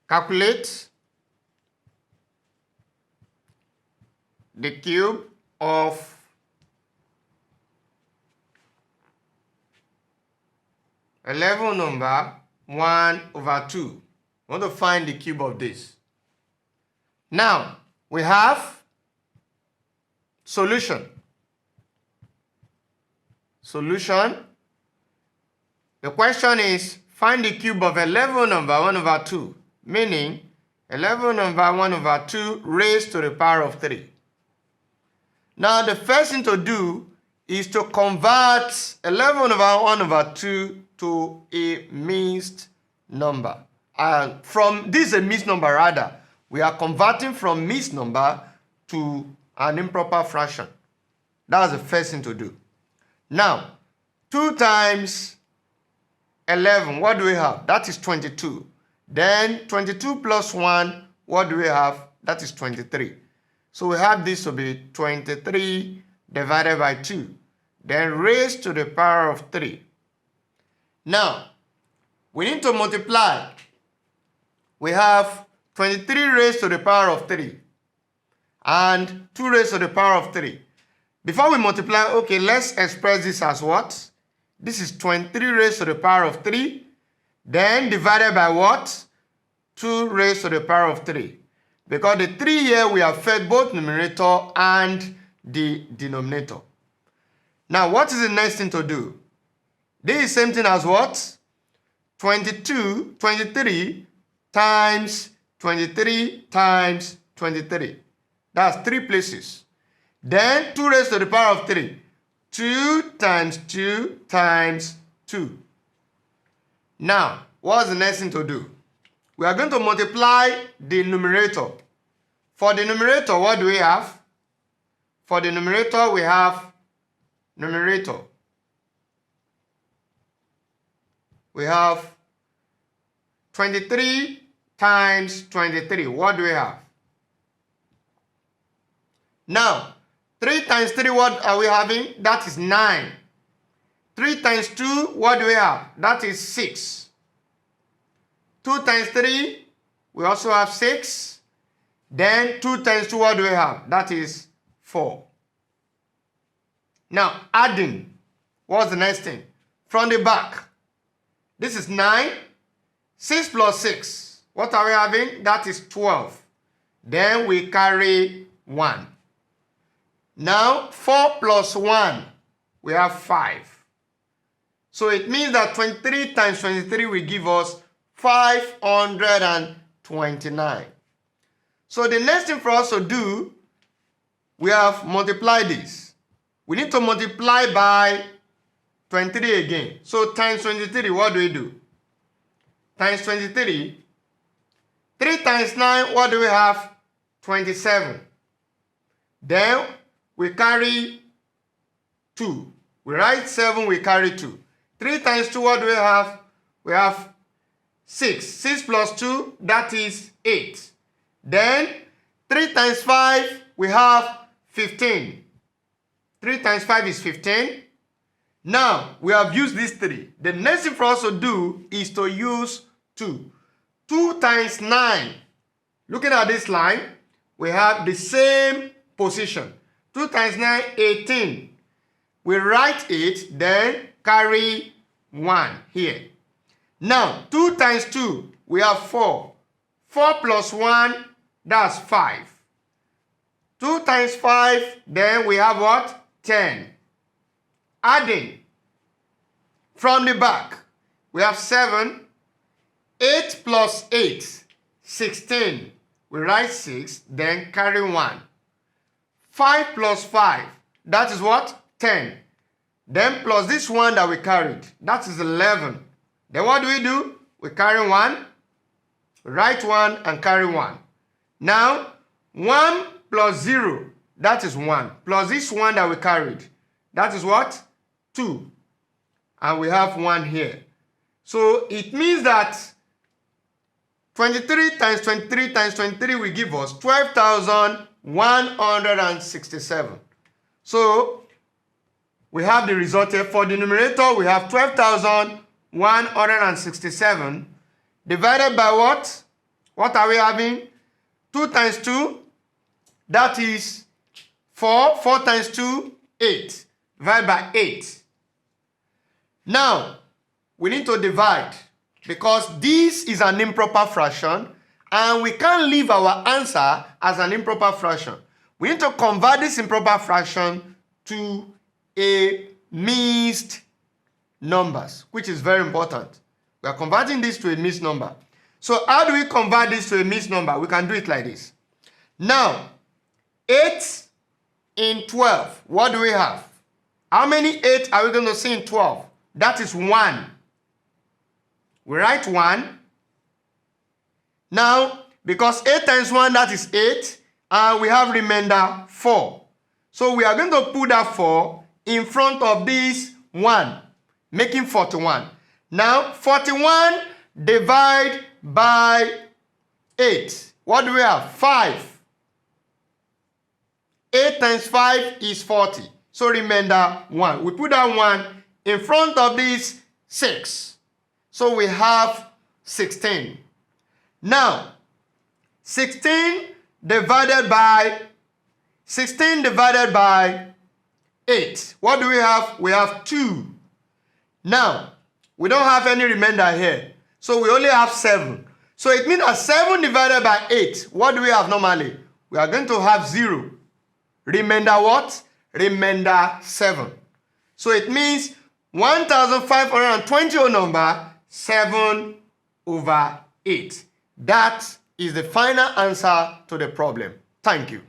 Calculate the cube of 11 number 1/2. We want to find the cube of this. Now, we have solution. Solution. The question is, find the cube of 11 number 1/2, meaning 11 number 1/2 raised to the power of 3. Now, the first thing to do is to convert 11 over 1/2 to a mixed number. From this a mixed number rather, we are converting from mixed number to an improper fraction. That's the first thing to do. Now, 2 times 11, what do we have? That is 22. Then 22 plus 1, what do we have? That is 23. So we have this to be 23 divided by 2, then raised to the power of 3. Now, we need to multiply. We have 23 raised to the power of 3 and 2 raised to the power of 3. Before we multiply, okay, let's express this as what? This is 23 raised to the power of 3, then divided by what? 2 raised to the power of 3. Because the 3 here, we have fed both numerator and the denominator. Now, what is the next thing to do? This is the same thing as what? 23 times 23 times 23. That's 3 places. Then 2 raised to the power of 3. 2 times 2 times 2. Now, what's the next thing to do? We are going to multiply the numerator. For the numerator, what do we have? For the numerator, we have numerator. We have 23 times 23. What do we have? Now, 3 times 3, what are we having? That is 9. 3 times 2, what do we have? That is 6. 2 times 3, we also have 6. Then 2 times 2, what do we have? That is 4. Now, adding. What's the next thing? From the back. This is 9. 6 plus 6. What are we having? That is 12. Then we carry 1. Now, 4 plus 1, we have 5. So it means that 23 times 23 will give us 529. So the next thing for us to do, we have multiplied this. We need to multiply by 23 again. So times 23, what do we do? Times 23. 3 times 9, what do we have? 27. Then we carry 2. We write 7, we carry 2. 3 times 2, what do we have? We have 6. 6 plus 2, that is 8. Then 3 times 5, we have 15. 3 times 5 is 15. Now, we have used these 3. The next thing for us to do is to use 2. 2 times 9. Looking at this line, we have the same position. 2 times 9, 18. We write it, then carry 1 here. Now, 2 times 2, we have 4. 4 plus 1, that's 5. 2 times 5, then we have what? 10. Adding. From the back, we have 7. 8 plus 8, 16. We write 6, then carry 1. 5 plus 5, that is what? 10. Then plus this one that we carried, that is 11. Then what do? We carry 1, write 1 and carry 1. Now, 1 plus 0, that is 1. Plus this one that we carried, that is what? 2. And we have 1 here. So it means that 23 times 23 times 23 will give us 12,167. So we have the result here. For the numerator, we have 12,167 divided by what? What are we having? 2 times 2, that is 4. 4 times 2, 8. Divide by 8. Now, we need to divide because this is an improper fraction and we can't leave our answer as an improper fraction. We need to convert this improper fraction to a mixed numbers, which is very important. We are converting this to a mixed number. So how do we convert this to a mixed number? We can do it like this. Now, 8 in 12, what do we have? How many 8 are we going to see in 12? That is 1. We write 1. Now, because 8 times 1, that is 8, and we have remainder 4. So we are going to put that 4 in front of this 1, making 41. Now, 41 divide by 8. What do we have? 5. 8 times 5 is 40. So remainder 1. We put that 1 in front of this 6. So we have 16. Now, 16 divided by 8. What do we have? We have 2. Now, we don't have any remainder here. So we only have 7. So it means that 7 divided by 8. What do we have normally? We are going to have 0. Remainder what? Remainder 7. So it means 1,520 whole number, 7/8. That is the final answer to the problem. Thank you.